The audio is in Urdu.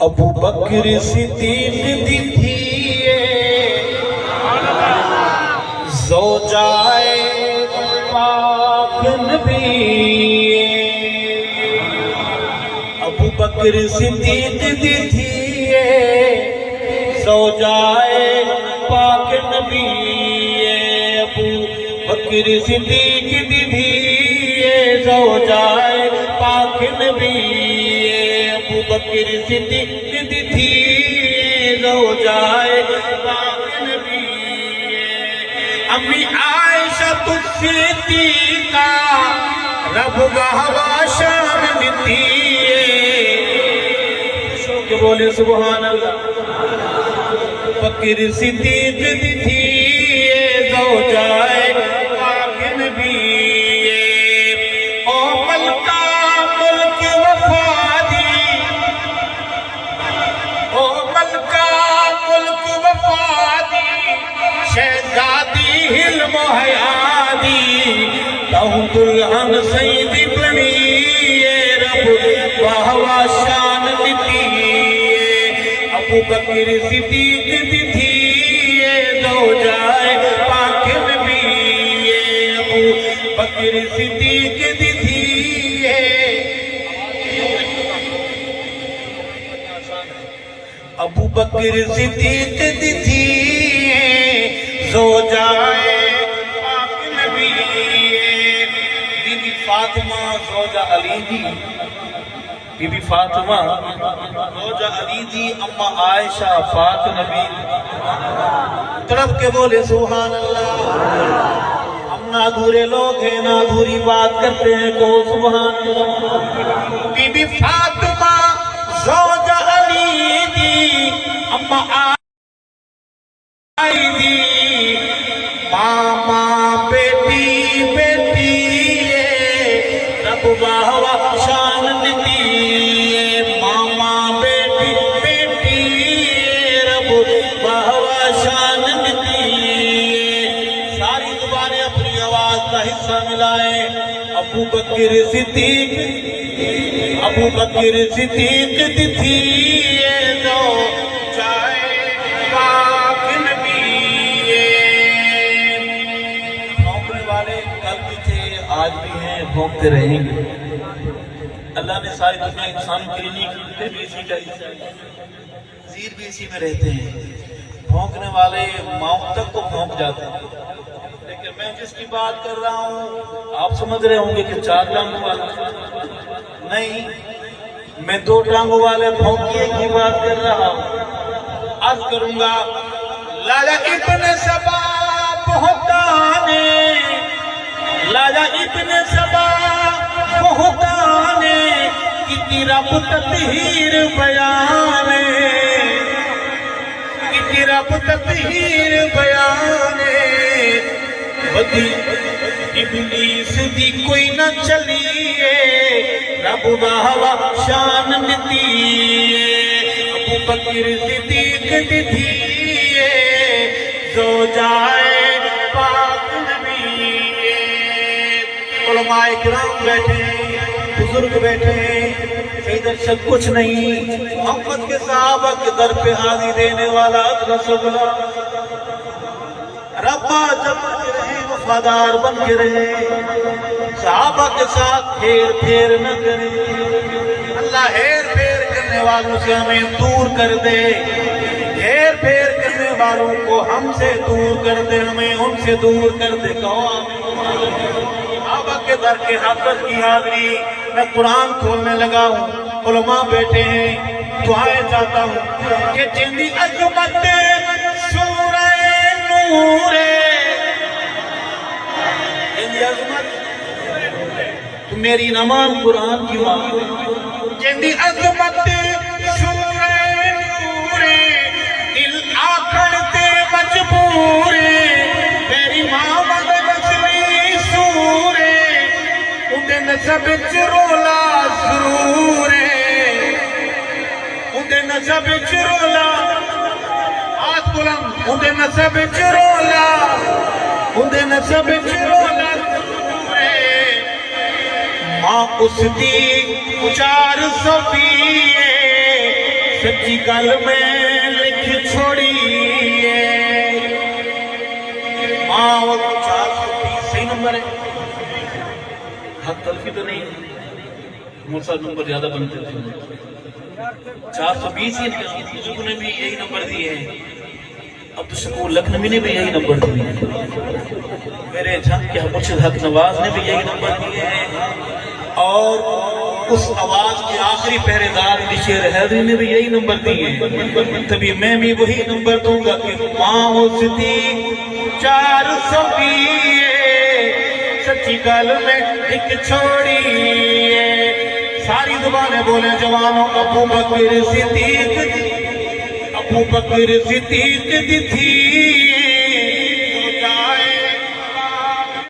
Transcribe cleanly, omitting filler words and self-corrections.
ابو بکر صدیق دی تھیے زوجائے پاک نبی ابو بکر صدیق دی تھیے زوجائے پاک نبی ابو بکر صدیق دی تھیے زوجائے پاک نبی ابو بکر صدیق دی تھیے زوجائے پاک نبی امی عائشہ صدیقہ رب گہوا شان دیتی کہ بولے سبحان اللہ بکر صدیق دی تھیے زوجائے پاک نبی او ملکہ ملک وفادی او ملکہ ملک وفادی شہزادی حلم و حیادی تہت الہم سید بنی رب واہوا شان دیتی ابو بکر صدیق دی تھیے زوجائے پاک نبی ابو بکر صدیق دی تھیے ابو بکر صدیق دی تھیے زوجائے پاک نبی بی بی فاطمہ زوجہ علی دی بی بی فاطمہ زوجہ علی دی اما عائشہ فاط نبی تڑپ کے بولے سبحان اللہ ہم نادھورے لوگ ہیں نادھوری بات کرتے ہیں کہو سبحان اللہ بی بی فاطمہ زوجہ علی دی اما آئی دی ماما بیٹی بیٹی رب واہوا شان دیتی ماما بیٹی بیٹی رب واہوا شان دیتی ساری زبانیں اپنی آواز کا حصہ ملائیں ابو بکر صدیق دی تھیے زوجائے پاک نبی بھونکنے والے کل بھی تھے آج بھی ہیں بھونکتے رہیں گے اللہ نے ساری دنیا انسانوں کے لیے نہیں کی بھی اسی کا حصہ ہے زیر بھی اسی میں رہتے ہیں بھونکنے والے ماؤں تک کو بھونک جاتے ہیں لیکن میں جس کی بات کر رہا ہوں آپ سمجھ رہے ہوں گے کہ 4 ٹانگوں والا نہیں میں 2 ٹانگوں والے بھونکیے کی بات کر رہا ہوں عرض کروں گا لالا ابن سبا بہتانے لالا ابن سبا بہتانے کتی رب تطہیر بیانے کتی رب تطہیر بیانے بدی ابلیس دی کوئی نہ چلیے رب واہوا شان دیتی ابو بکر صدیق دی تھیے زوجائے پاک نبی علماء کرام بیٹھے بزرگ بیٹھے سید ارشد کچھ نہیں محمد کے صحابہ کے در پہ حاضری دینے والا رسول اللہ ربا جب کے رہے وفادار بن کے رہے صحابہ کے ساتھ ہیر پھیر نہ کرے اللہ ہیر پھیر کرنے والوں سے ہمیں دور کر دے ہیر پھیر کرنے والوں کو ہم سے دور کر دے ہمیں ان سے دور کر دے کہو آمین صحابہ کے در کے حضرت کی حاضری میں قرآن کھولنے لگا ہوں علماء بیٹھے ہیں دعائیں چاہتا ہوں کہ جندی عظمت سورہ نور جندی عظمت تو میری نمان قرآن کی ماں جندی عظمت سورہ نور دل آکھڑ تے مجبور میری ماں مدد بسری سور اندے نسب چرولا ضرور اندے نسب چرولا آج بلند اندے نسب چرولا اندے نسب چرولا ماں اس دی 400 سچی گل میں لکھ چھوڑی ماں وہ 420 صحیح نمبر ہے حق تلفی تو نہیں موسیٰ نمبر زیادہ بنتے تھے 420 ہی بزرگ نے بھی یہی نمبر دیے ہیں عبدالشکور لکھنوی نے بھی یہی نمبر دیے ہیں میرے جھنگ کے مرشد حق نواز نے بھی یہی نمبر دیے ہیں اور اس آواز کے آخری پہرے دار شیر حیدری نے بھی یہی نمبر دیے ہیں تبھی میں بھی وہی نمبر دوں گا کہ ماں و صدیق 420 سچی گل میں ایک چھوڑی ساری زبانیں بولیں جوانوں ابو بکر صدیق دی تھی